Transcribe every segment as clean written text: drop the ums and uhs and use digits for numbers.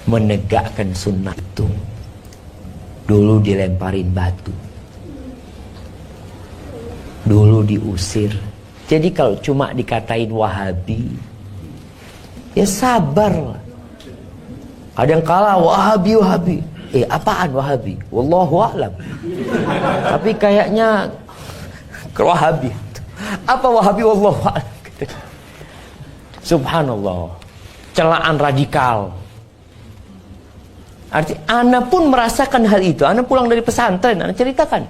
menegakkan sunnah itu dulu dilemparin batu, dulu diusir. Jadi kalau cuma dikatain Wahabi, ya sabar. Ada yang kalah Wahabi. Apaan Wahabi? Wallahu a'lam. Tapi kayaknya ke Wahabi. Apa Wahabi? Wallahu a'lam. Subhanallah. Celaan radikal. Arti ana pun merasakan hal itu. Ana pulang dari pesantren, ana ceritakan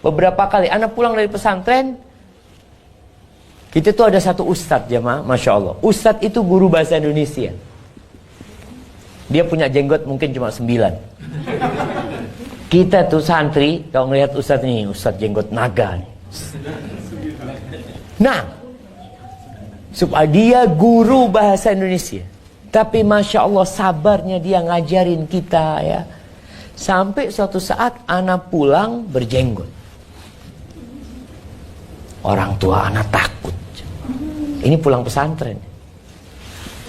beberapa kali. Ana pulang dari pesantren, kita tuh ada satu ustadz jamaah, masya Allah. Ustadz itu guru bahasa Indonesia. Dia punya jenggot mungkin cuma 9. Kita tuh santri kalau ngelihat ustadz ini, ustadz jenggot naga nih. Nah, supaya dia guru bahasa Indonesia, tapi masya Allah sabarnya dia ngajarin kita ya. Sampai suatu saat anak pulang berjenggot. Orang tua anak takut. Ini pulang pesantren.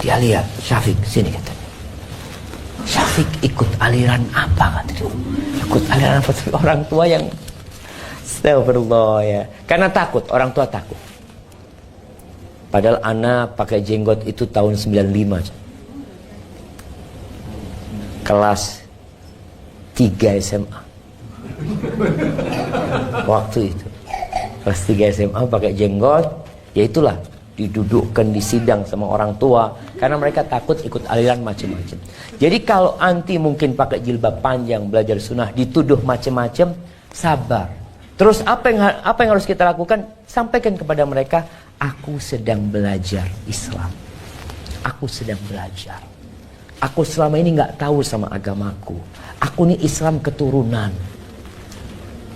Dia lihat, Syafiq sini katanya. Syafiq ikut aliran apa katanya? Ikut aliran apa? Orang tua yang astagfirullah ya. Karena takut, orang tua takut. Padahal anak pakai jenggot itu tahun 95. Kelas 3 SMA. Waktu itu. Kelas 3 SMA pakai jenggot, ya itulah didudukkan di sidang sama orang tua karena mereka takut ikut aliran macam-macam. Jadi kalau anti mungkin pakai jilbab panjang belajar sunnah dituduh macam-macam, sabar. Terus apa yang harus kita lakukan? Sampaikan kepada mereka, aku sedang belajar Islam. Aku sedang belajar. Aku selama ini nggak tahu sama agamaku. Aku ini Islam keturunan.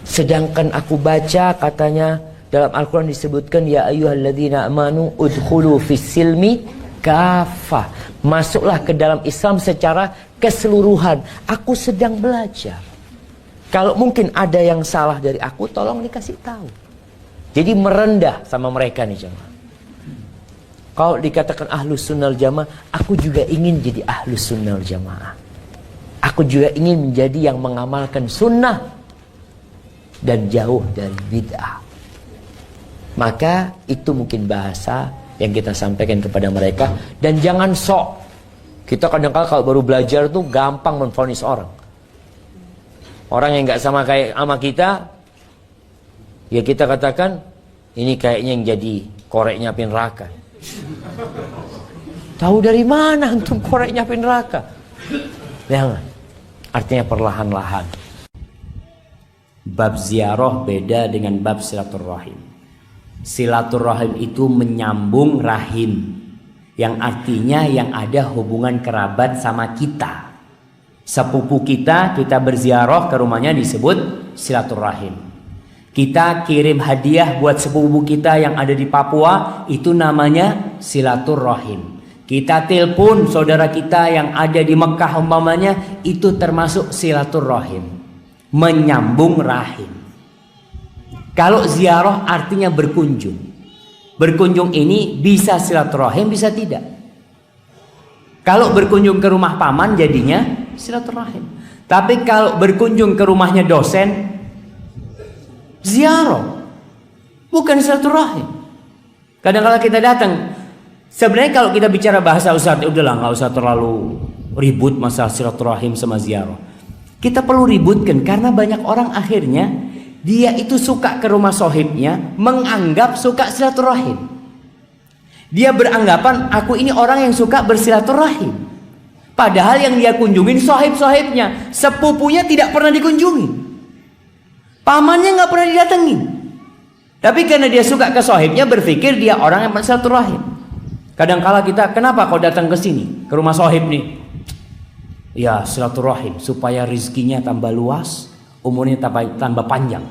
Sedangkan aku baca katanya dalam Al-Quran disebutkan ya ayyuhalladzina amanu udkhulu fis-silmi kafah. Masuklah ke dalam Islam secara keseluruhan. Aku sedang belajar. Kalau mungkin ada yang salah dari aku, tolong dikasih tahu. Jadi merendah sama mereka nih jemaah. Kalau dikatakan ahlus sunnah jamaah, aku juga ingin jadi ahlus sunnah jamaah. Aku juga ingin menjadi yang mengamalkan sunnah dan jauh dari bid'ah. Maka itu mungkin bahasa yang kita sampaikan kepada mereka. Dan jangan sok. Kita kadang-kadang kalau baru belajar tuh gampang menvonis orang. Orang yang gak sama kayak sama kita, ya kita katakan ini kayaknya yang jadi koreknya api neraka. Tahu dari mana antum koreknya api neraka? Jangan. Artinya perlahan-lahan. Bab ziarah beda dengan bab silaturahim. Silaturahim itu menyambung rahim, yang artinya yang ada hubungan kerabat sama kita. Sepupu kita berziarah ke rumahnya disebut silaturahim. Kita kirim hadiah buat sepupu kita yang ada di Papua, itu namanya silaturahim. Kita telepon saudara kita yang ada di Mekah umpamanya, itu termasuk silaturahim. Menyambung rahim. Kalau ziarah artinya berkunjung. Berkunjung ini bisa silaturahim, bisa tidak. Kalau berkunjung ke rumah paman jadinya silaturahim. Tapi kalau berkunjung ke rumahnya dosen, ziarah, bukan silaturahim. Kadang-kadang kita datang. Sebenarnya kalau kita bicara bahasa Ustaz, udahlah nggak usah terlalu ribut masalah silaturahim sama ziarah. Kita perlu ributkan karena banyak orang akhirnya dia itu suka ke rumah sohibnya, menganggap suka silaturahim. Dia beranggapan aku ini orang yang suka bersilaturahim. Padahal yang dia kunjungin sohib-sohibnya, sepupunya tidak pernah dikunjungi, pamannya nggak pernah didatengin. Tapi karena dia suka ke sohibnya, berpikir dia orang yang bersilaturahim. Kadang-kala kita, kenapa kau datang ke sini, ke rumah sohib nih? Ya silaturahim supaya rizkinya tambah luas, umurnya tambah panjang.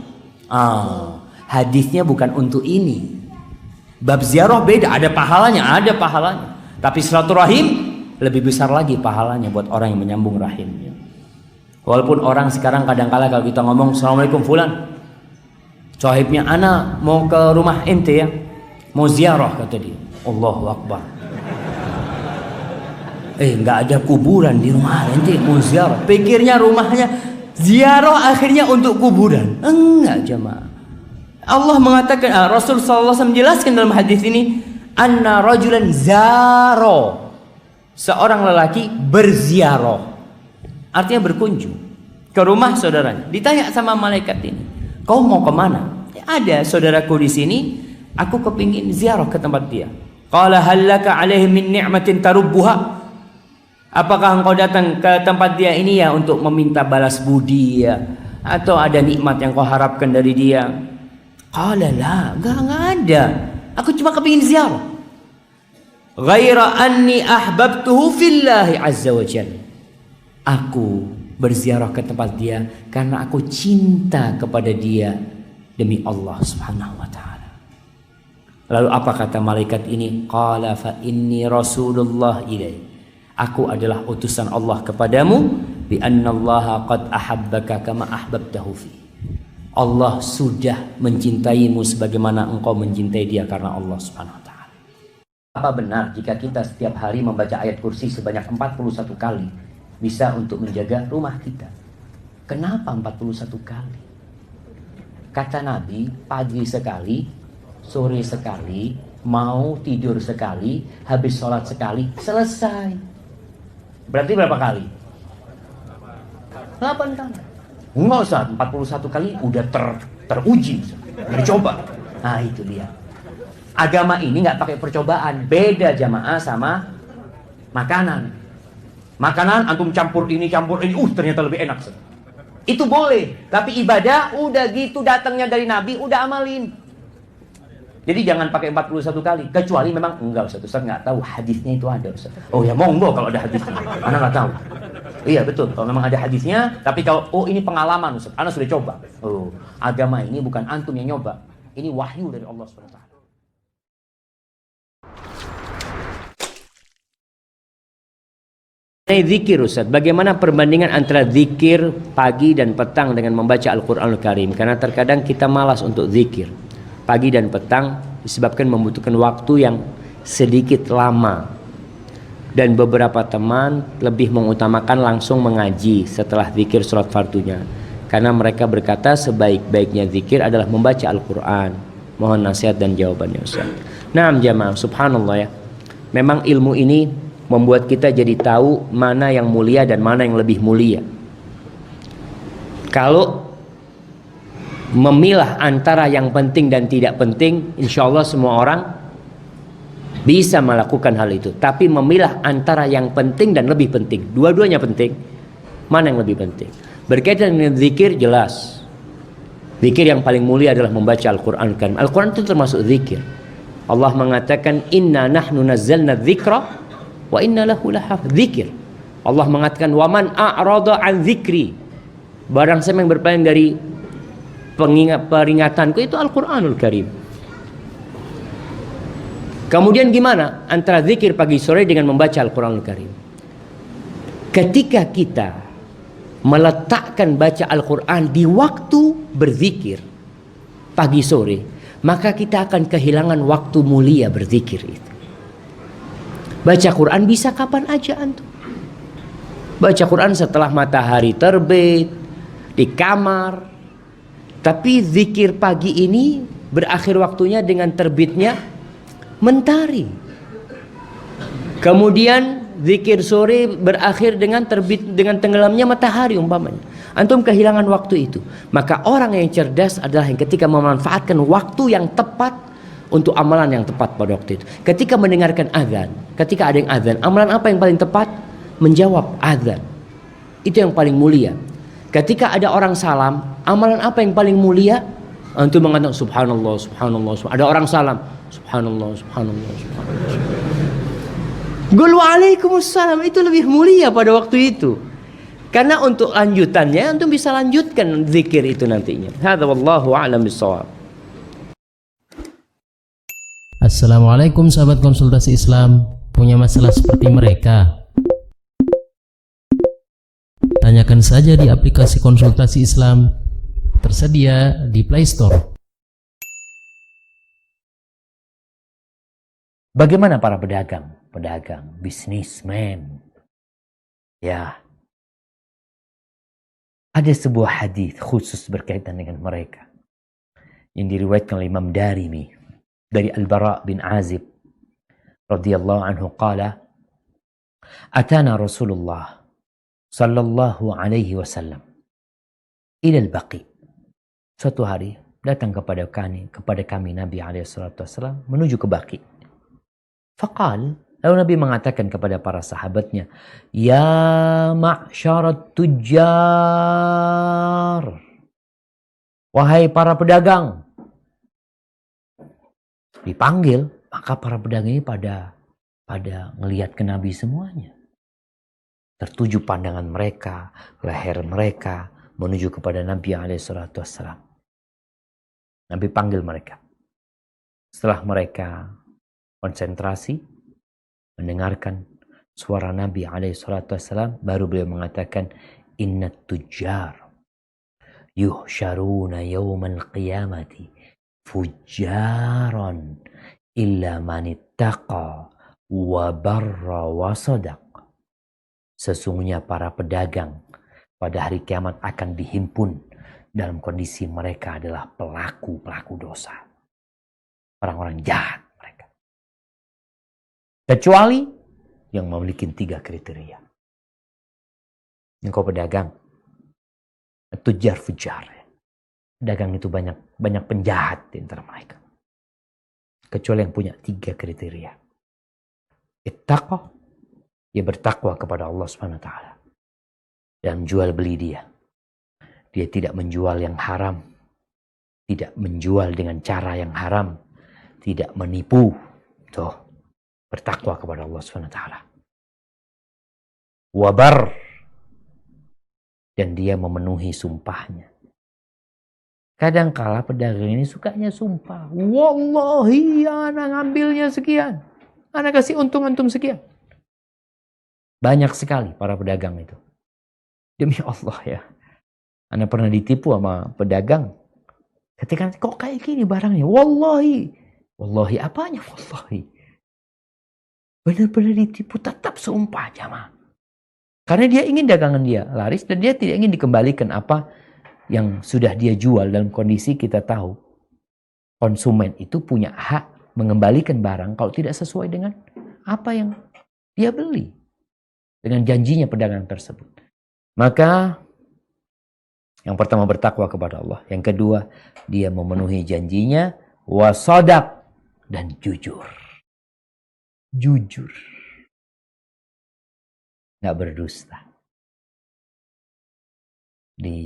Hadisnya bukan untuk ini. Bab ziarah beda, ada pahalanya. Tapi silaturahim lebih besar lagi pahalanya buat orang yang menyambung rahim. Walaupun orang sekarang kadang-kala kalau kita ngomong assalamualaikum fulan, sohibnya ana mau ke rumah ente ya, mau ziarah kata dia. Allahu Akbar. nggak ada kuburan di rumah nanti mau ziarah. Pikirnya rumahnya ziarah akhirnya untuk kuburan. Enggak jemaah. Allah mengatakan, Rasul sallallahu alaihi wasallam menjelaskan dalam hadis ini, anna rajulan zaro, seorang lelaki berziarah, artinya berkunjung ke rumah saudaranya. Ditanya sama malaikat ini, kau mau kemana? Ada saudaraku di sini, aku kepingin ziarah ke tempat dia. Qala hallaka alaihi min ni'matin tarubbuha. Apakah engkau datang ke tempat dia ini ya untuk meminta balas budi ya, atau ada nikmat yang kau harapkan dari dia? Qala la, enggak ada. Aku cuma kepingin ziarah. Ghaira anni ahbabtuhu fillahi azza wa jalla. Aku berziarah ke tempat dia karena aku cinta kepada dia demi Allah Subhanahu wa taala. Lalu apa kata malaikat ini? Qala fa inni rasulullah ilaik. Aku adalah utusan Allah kepadamu, bi annallaha qad ahabbaka kama ahbabtahu fi. Allah sudah mencintaimu sebagaimana engkau mencintai dia karena Allah Subhanahu wa taala. Apa benar jika kita setiap hari membaca ayat kursi sebanyak 41 kali bisa untuk menjaga rumah kita? Kenapa 41 kali? Kata Nabi, pagi sekali, sore sekali, mau tidur sekali, habis sholat sekali, selesai. Berarti berapa kali? 8 kali. Enggak usah, 41 kali udah teruji, udah dicoba. Nah itu dia. Agama ini nggak pakai percobaan. Beda jamaah sama makanan. Makanan antum campur ini, ternyata lebih enak. Itu boleh. Tapi ibadah udah gitu datangnya dari Nabi, udah amalin. Jadi jangan pakai 41 kali. Kecuali memang enggak Ustaz nggak tahu hadisnya itu ada Ustaz. Oh ya monggo kalau ada hadisnya. Ana nggak tahu. Iya betul, kalau memang ada hadisnya. Tapi kalau ini pengalaman Ustaz, Ana sudah coba. Oh, agama ini bukan antum yang nyoba. Ini wahyu dari Allah Subhanahu wa taala. Zikir Ustaz, bagaimana perbandingan antara zikir pagi dan petang dengan membaca Al-Quranul Karim? Karena terkadang kita malas untuk zikir pagi dan petang disebabkan membutuhkan waktu yang sedikit lama, dan beberapa teman lebih mengutamakan langsung mengaji setelah zikir surat fardunya karena mereka berkata sebaik-baiknya zikir adalah membaca Al-Quran. Mohon nasihat dan jawabannya Ustaz. Nah jamaah, subhanallah ya, memang ilmu ini membuat kita jadi tahu mana yang mulia dan mana yang lebih mulia. Kalau memilah antara yang penting dan tidak penting, insya Allah semua orang bisa melakukan hal itu. Tapi memilah antara yang penting dan lebih penting, dua-duanya penting, mana yang lebih penting? Berkaitan dengan zikir, jelas zikir yang paling mulia adalah membaca Al-Quran Karim. Al-Quran itu termasuk zikir. Allah mengatakan inna nahnu nazzalna dzikra wa inna lahu lahafidz. Zikir. Allah mengatakan waman a'rada an dzikri, barang siapa yang berpaling dari peringatanku, itu Al-Quranul Karim. Kemudian gimana antara zikir pagi sore dengan membaca Al-Quranul Karim? Ketika kita meletakkan baca Al-Quran di waktu berzikir pagi sore, maka kita akan kehilangan waktu mulia berzikir itu. Baca Quran bisa kapan aja antum. Baca Quran setelah matahari terbit, di kamar. Tapi zikir pagi ini berakhir waktunya dengan terbitnya mentari. Kemudian zikir sore berakhir dengan tenggelamnya matahari umpamanya. Antum kehilangan waktu itu. Maka orang yang cerdas adalah yang ketika memanfaatkan waktu yang tepat untuk amalan yang tepat pada waktu itu. Ketika mendengarkan azan, ketika ada yang azan, amalan apa yang paling tepat? Menjawab azan. Itu yang paling mulia. Ketika ada orang salam, amalan apa yang paling mulia? Antum mengatakan subhanallah, subhanallah, subhanallah. Ada orang salam, subhanallah, subhanallah, subhanallah. Qul waalaikumsalam, itu lebih mulia pada waktu itu. Karena untuk lanjutannya antum bisa lanjutkan zikir itu nantinya. Hadza wallahu a'lam bissawab. Assalamualaikum sahabat konsultasi Islam. Punya masalah seperti mereka? Tanyakan saja di aplikasi konsultasi Islam, tersedia di Play Store. Bagaimana para pedagang, bisnismen, Ya. Ada sebuah hadis khusus berkaitan dengan mereka yang diriwayatkan oleh Imam Darimi dari Al-Bara bin Azib radhiyallahu anhu qala atana Rasulullah sallallahu alaihi wasallam ila al-Baqi. Suatu hari datang kepada kami Nabi alaihi salatu wasallam menuju ke Baqi. Faqal, lalu Nabi mengatakan kepada para sahabatnya, "Ya ma'syarat tujjar." Wahai para pedagang. Dipanggil, maka para pedagang ini pada ngelihat ke Nabi semuanya. Tertuju pandangan mereka, leher mereka menuju kepada Nabi SAW. Nabi panggil mereka. Setelah mereka konsentrasi, mendengarkan suara Nabi SAW, baru beliau mengatakan, Innat tujjar yuhsyaruna yawmal qiyamati fujjaran illa manittaqa wa barra wa sadaq. Sesungguhnya para pedagang pada hari kiamat akan dihimpun dalam kondisi mereka adalah pelaku dosa. Orang-orang jahat mereka. Kecuali yang memiliki 3 kriteria. Engkau pedagang, tujjar fujar. Pedagang itu banyak penjahat di antara mereka. Kecuali yang punya 3 kriteria. Ittaqah, dia bertakwa kepada Allah SWT. Dan jual beli dia. Dia tidak menjual yang haram. Tidak menjual dengan cara yang haram. Tidak menipu. Tuh. Bertakwa kepada Allah SWT. Wabar. Dan dia memenuhi sumpahnya. Kadangkala pedagang ini sukanya sumpah. Wallahi anak ngambilnya sekian. Anak kasih untung antum sekian. Banyak sekali para pedagang itu. Demi Allah ya. Anak pernah ditipu sama pedagang. Ketika kok kayak gini barangnya. Wallahi. Wallahi apanya wallahi. Benar-benar ditipu, tetap sumpah jamaah. Karena dia ingin dagangan dia laris dan dia tidak ingin dikembalikan apa yang sudah dia jual. Dalam kondisi kita tahu konsumen itu punya hak mengembalikan barang kalau tidak sesuai dengan apa yang dia beli. Dengan janjinya pedagang tersebut. Maka yang pertama bertakwa kepada Allah. Yang kedua dia memenuhi janjinya. Wasadaq dan jujur. Jujur. Nggak berdusta. Di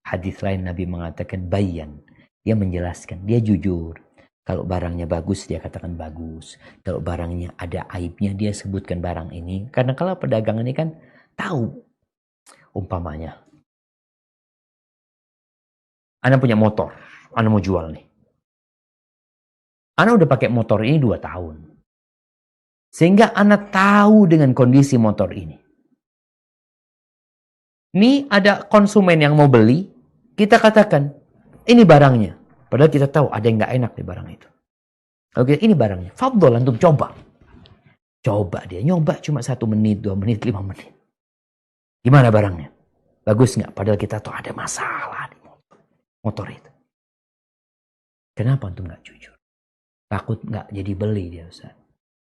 hadis lain Nabi mengatakan bayan. Dia menjelaskan. Dia jujur. Kalau barangnya bagus dia katakan bagus. Kalau barangnya ada aibnya dia sebutkan barang ini. Karena kalau pedagang ini kan tahu. Umpamanya. Ana punya motor. Ana mau jual nih. Ana udah pakai motor ini 2 tahun. Sehingga Ana tahu dengan kondisi motor ini. Ini ada konsumen yang mau beli. Kita katakan. Ini barangnya. Padahal kita tahu ada yang gak enak di barang itu. Oke, ini barangnya. Fadol antum coba. Coba dia. Nyoba cuma 1 menit, 2 menit, 5 menit. Gimana barangnya? Bagus gak? Padahal kita tahu ada masalah di motor itu. Kenapa antum gak jujur? Takut gak jadi beli dia Ustaz.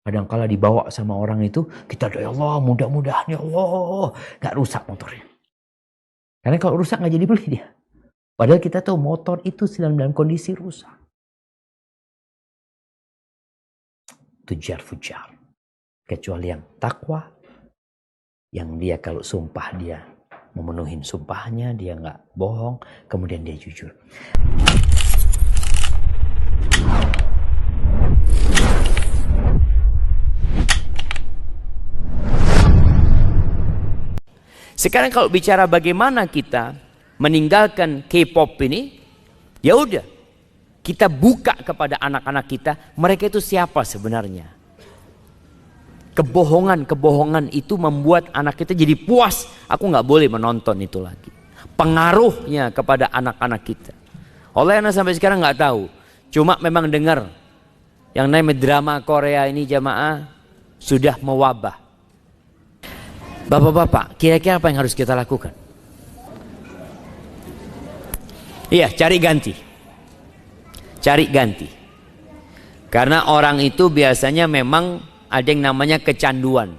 Kadang-kala dibawa sama orang itu, kita doa ya Allah, mudah-mudahan ya Allah, gak rusak motornya. Karena kalau rusak gak jadi beli dia. Padahal kita tahu motor itu sedang dalam kondisi rusak. Tujar fujar. Kecuali yang takwa, yang dia kalau sumpah dia memenuhi sumpahnya, dia gak bohong, kemudian dia jujur. Sekarang kalau bicara bagaimana kita meninggalkan K-pop ini, ya udah kita buka kepada anak-anak kita, mereka itu siapa sebenarnya. Kebohongan itu membuat anak kita jadi puas. Aku nggak boleh menonton itu lagi. Pengaruhnya kepada anak-anak kita. Oleh anak sampai sekarang nggak tahu. Cuma memang dengar yang namanya drama Korea ini jamaah sudah mewabah. Bapak-bapak, kira-kira apa yang harus kita lakukan? Iya, cari ganti. Cari ganti. Karena orang itu biasanya memang ada yang namanya kecanduan.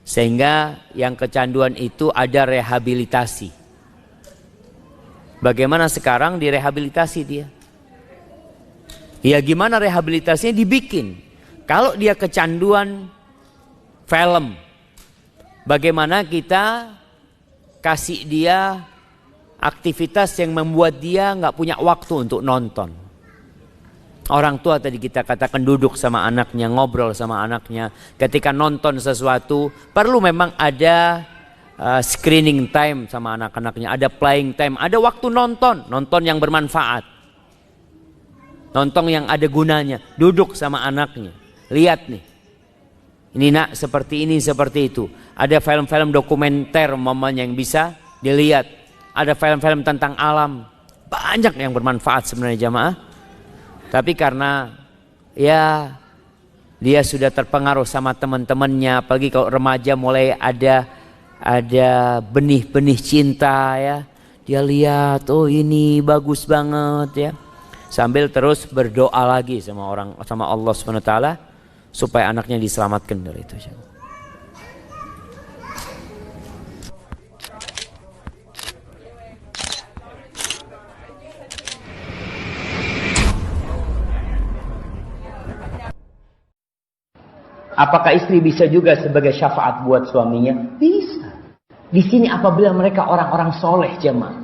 Sehingga yang kecanduan itu ada rehabilitasi. Bagaimana sekarang direhabilitasi dia? Ya gimana rehabilitasinya dibikin? Kalau dia kecanduan film, bagaimana kita kasih dia aktivitas yang membuat dia nggak punya waktu untuk nonton. Orang tua tadi kita katakan duduk sama anaknya, ngobrol sama anaknya. Ketika nonton sesuatu, perlu memang ada screening time sama anak-anaknya. Ada playing time, ada waktu nonton. Nonton yang bermanfaat. Nonton yang ada gunanya. Duduk sama anaknya. Lihat nih. Ini nak seperti ini, seperti itu. Ada film-film dokumenter mamanya yang bisa dilihat. Ada film-film tentang alam. Banyak yang bermanfaat sebenarnya jamaah. Tapi karena ya dia sudah terpengaruh sama teman-temannya. Apalagi kalau remaja mulai ada benih-benih cinta ya. Dia lihat, oh ini bagus banget ya. Sambil terus berdoa lagi sama Allah SWT. Supaya anaknya diselamatkan dari itu. Apakah istri bisa juga sebagai syafaat buat suaminya? Bisa. Di sini apabila mereka orang-orang soleh jemaah,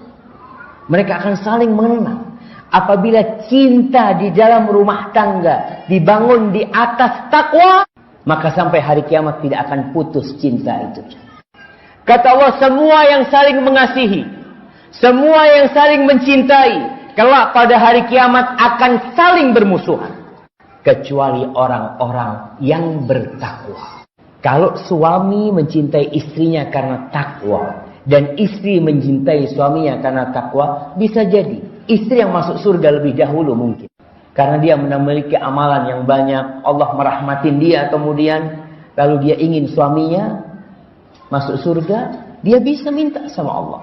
mereka akan saling mengenal. Apabila cinta di dalam rumah tangga dibangun di atas takwa, maka sampai hari kiamat tidak akan putus cinta itu. Kata Allah, semua yang saling mengasihi, semua yang saling mencintai, kelak pada hari kiamat akan saling bermusuhan. Kecuali orang-orang yang bertakwa. Kalau suami mencintai istrinya karena takwa, dan istri mencintai suaminya karena takwa, bisa jadi istri yang masuk surga lebih dahulu mungkin. Karena dia memiliki amalan yang banyak, Allah merahmatin dia kemudian, lalu dia ingin suaminya masuk surga, dia bisa minta sama Allah.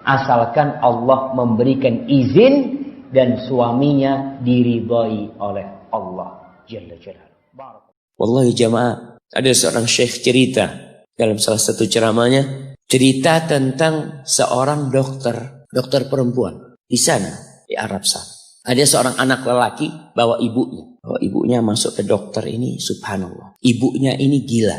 Asalkan Allah memberikan izin dan suaminya diridhai oleh Allah Jalla Jalaluhu. Wallahi jamaah, ada seorang syekh cerita dalam salah satu ceramahnya, cerita tentang seorang dokter perempuan di sana, di Arab sana. Ada seorang anak lelaki bawa ibunya masuk ke dokter ini, subhanallah. Ibunya ini gila.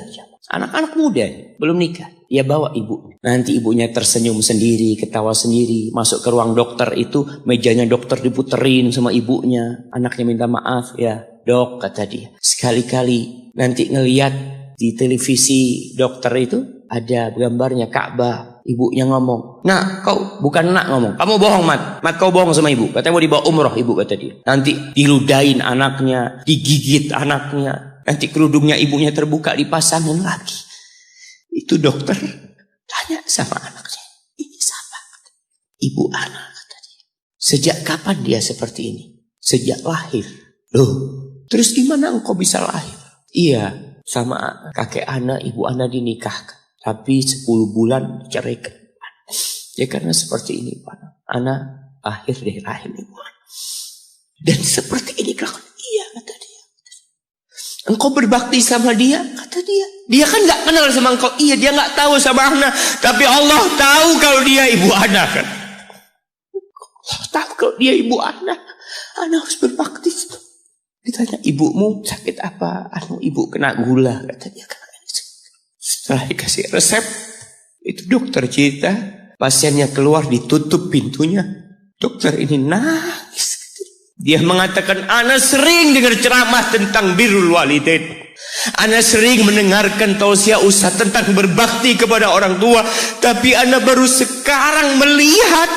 Anak-anak muda, belum nikah. Dia bawa ibunya. Nanti ibunya tersenyum sendiri, ketawa sendiri. Masuk ke ruang dokter itu, mejanya dokter diputerin sama ibunya. Anaknya minta maaf, ya dok, kata dia. Sekali-kali nanti ngeliat di televisi dokter itu, ada gambarnya Ka'bah. Ibunya ngomong, nak kau, bukan nak ngomong, kamu bohong mat kau bohong sama ibu. Katanya mau dibawa umroh ibu, kata dia. Nanti diludahin anaknya, digigit anaknya. Nanti kerudungnya ibunya terbuka, dipasangin lagi. Itu dokter tanya sama anaknya, ini siapa? Ibu anak, kata dia. Sejak kapan dia seperti ini? Sejak lahir. Loh, terus gimana engkau bisa lahir? Iya, sama kakek anak, ibu anak dinikahkan. Tapi 10 bulan ceraikan. Ya karena seperti ini Pak. Anak lahir dari rahim ibu. Dan seperti ini kan? Iya, kata dia. Engkau berbakti sama dia, kata dia. Dia kan gak kenal sama engkau. Iya, dia gak tahu sama anak. Tapi Allah tahu kalau dia ibu anak kan. Allah tahu kalau dia ibu anak. Anak harus berbakti. Ditanya, ibumu sakit apa? Ibu kena gula, kata dia. Setelah dikasih resep, itu dokter cerita, pasiennya keluar, ditutup pintunya. Dokter ini nangis. Dia mengatakan, ana sering dengar ceramah tentang birrul walidain. Ana sering mendengarkan tausiah ustaz tentang berbakti kepada orang tua. Tapi ana baru sekarang melihat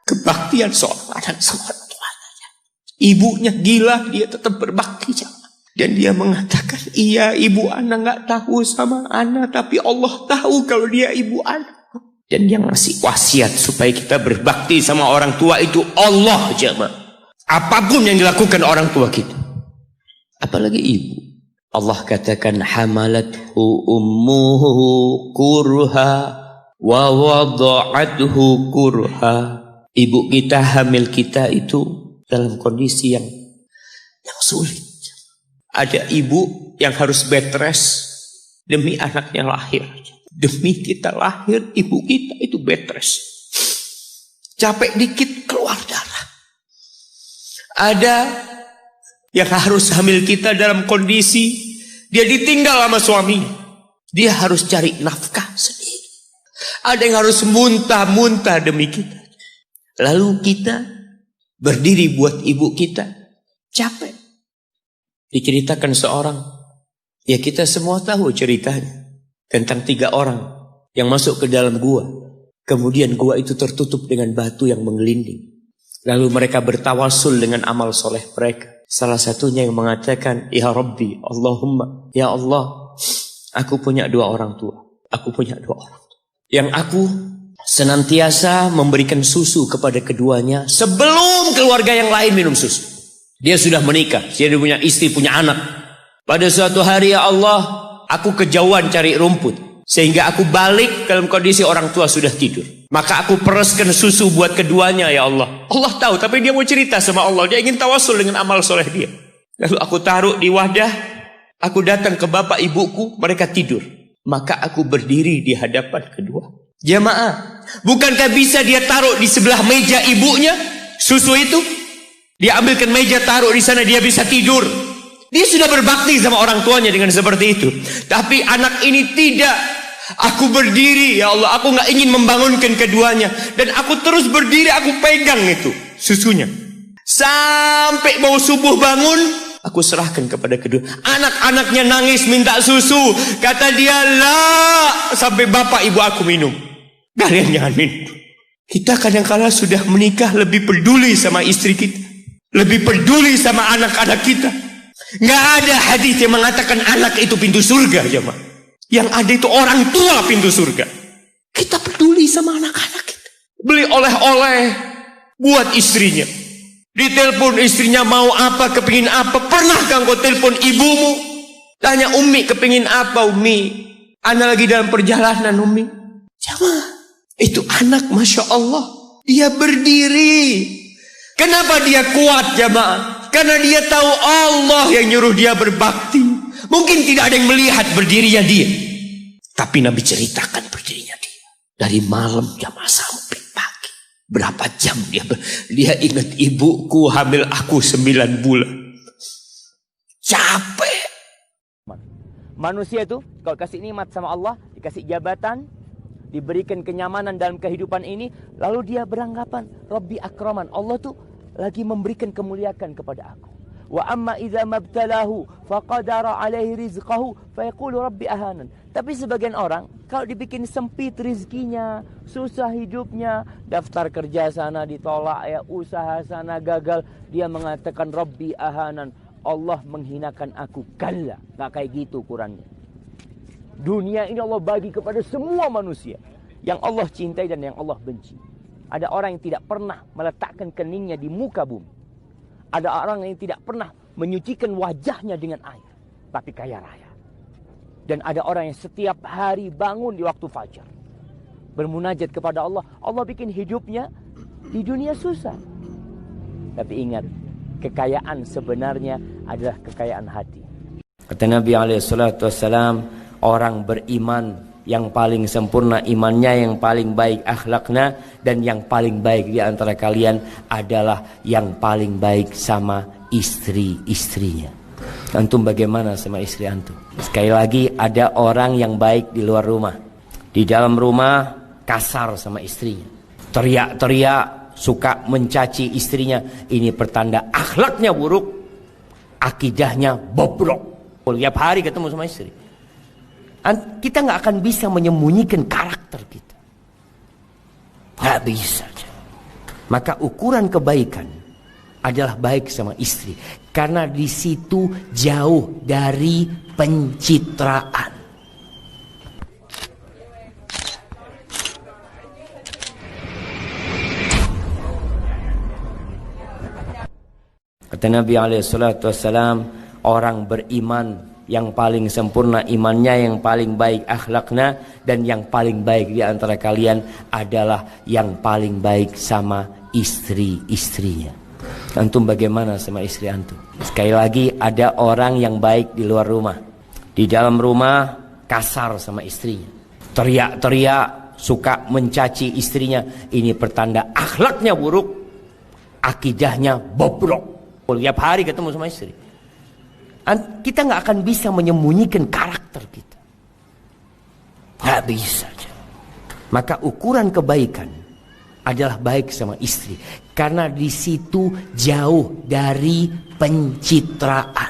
kebaktian seorang anak sama orang tuanya. Ibunya gila, dia tetap berbakti. Dan dia mengatakan, iya ibu anak gak tahu sama anak, tapi Allah tahu kalau dia ibu anak. Dan yang ngasih wasiat supaya kita berbakti sama orang tua itu Allah jemaah. Apapun yang dilakukan orang tua kita, apalagi ibu. Allah katakan hamalathu ummuhu kurha wa wada'athu kurha. Ibu kita, hamil kita itu dalam kondisi yang sulit. Ada ibu yang harus bed rest demi anaknya lahir. Demi kita lahir, ibu kita itu bed rest. Capek dikit keluar darah. Ada yang harus hamil kita dalam kondisi dia ditinggal sama suami. Dia harus cari nafkah sendiri. Ada yang harus muntah-muntah demi kita. Lalu kita berdiri buat ibu kita. Capek. Diceritakan seorang. Ya kita semua tahu ceritanya. Tentang 3 orang yang masuk ke dalam gua. Kemudian gua itu tertutup dengan batu yang menggelinding. Lalu mereka bertawasul dengan amal soleh mereka. Salah satunya yang mengatakan, Ya Rabbi, Allahumma, Ya Allah, aku punya 2 orang tua. Aku punya 2 orang tua. Yang aku senantiasa memberikan susu kepada keduanya sebelum keluarga yang lain minum susu. Dia sudah menikah, dia punya istri, punya anak. Pada suatu hari, ya Allah, aku kejauhan cari rumput. Sehingga aku balik dalam kondisi orang tua sudah tidur. Maka aku pereskan susu buat keduanya, ya Allah. Allah tahu, tapi dia mau cerita sama Allah. Dia ingin tawasul dengan amal soleh dia. Lalu aku taruh di wadah. Aku datang ke bapak ibuku, mereka tidur. Maka aku berdiri di hadapan kedua. Jamaah, bukankah bisa dia taruh di sebelah meja ibunya susu itu? Dia ambilkan meja, taruh di sana, dia bisa tidur. Dia sudah berbakti sama orang tuanya dengan seperti itu. Tapi anak ini tidak. Aku berdiri, ya Allah, aku gak ingin membangunkan keduanya. Dan aku terus berdiri, aku pegang itu susunya. Sampai mau subuh bangun, aku serahkan kepada kedua. Anak-anaknya nangis minta susu. Kata dia, lah, sampai bapak ibu aku minum. Kalian jangan minum. Kita kadang-kala sudah menikah lebih peduli sama istri kita. Lebih peduli sama anak-anak kita. Nggak ada hadis yang mengatakan anak itu pintu surga, jemaah. Yang ada itu orang tua pintu surga. Kita peduli sama anak-anak kita. Beli oleh-oleh buat istrinya. Ditelepon istrinya mau apa, kepingin apa. Pernahkah engkau telepon ibumu? Tanya Umi kepingin apa, Umi? Ana lagi dalam perjalanan, Umi. Jemaah, itu anak, Masya Allah. Dia berdiri. Kenapa dia kuat, jemaah? Karena dia tahu Allah yang nyuruh dia berbakti. Mungkin tidak ada yang melihat berdirinya dia. Tapi Nabi ceritakan berdirinya dia. Dari malam jamaah sampai pagi. Berapa jam dia ingat ibuku hamil aku 9 bulan. Capek. Manusia itu kalau kasih nikmat sama Allah, dikasih jabatan, diberikan kenyamanan dalam kehidupan ini, lalu dia beranggapan Rabbi akraman, Allah tuh lagi memberikan kemuliaan kepada aku. Wa amma idza mabtalahu faqadara alaihi rizqahu fayaqulu rabbi ahanan. Tapi sebagian orang kalau dibikin sempit rizkinya, susah hidupnya, daftar kerja sana ditolak, ya usaha sana gagal, dia mengatakan rabbi ahanan, Allah menghinakan aku. Kalla, enggak kayak gitu ukurannya. Dunia ini Allah bagi kepada semua manusia, yang Allah cintai dan yang Allah benci. Ada orang yang tidak pernah meletakkan keningnya di muka bumi. Ada orang yang tidak pernah menyucikan wajahnya dengan air, tapi kaya raya. Dan ada orang yang setiap hari bangun di waktu fajar, bermunajat kepada Allah. Allah bikin hidupnya di dunia susah. Tapi ingat, kekayaan sebenarnya adalah kekayaan hati. Kata Nabi SAW, orang beriman yang paling sempurna imannya, yang paling baik akhlaknya, dan yang paling baik di antara kalian adalah yang paling baik sama istri-istrinya. Antum bagaimana sama istri antum? Sekali lagi, ada orang yang baik di luar rumah. Di dalam rumah kasar sama istrinya. Teriak-teriak, suka mencaci istrinya. Ini pertanda akhlaknya buruk, akidahnya bobrok. Tiap hari ketemu sama istri. Kita nggak akan bisa menyembunyikan karakter kita, nggak bisa. Maka ukuran kebaikan adalah baik sama istri, karena di situ jauh dari pencitraan. Kata Nabi SAW, orang beriman yang paling sempurna imannya, yang paling baik akhlaknya, dan yang paling baik di antara kalian adalah yang paling baik sama istri-istrinya. Antum bagaimana sama istri antum? Sekali lagi, ada orang yang baik di luar rumah, di dalam rumah kasar sama istrinya, teriak-teriak, suka mencaci istrinya. Ini pertanda akhlaknya buruk, akidahnya bobrok. Tiap hari ketemu sama istri, kita nggak akan bisa menyembunyikan karakter kita, nggak bisa. Maka ukuran kebaikan adalah baik sama istri, karena di situ jauh dari pencitraan.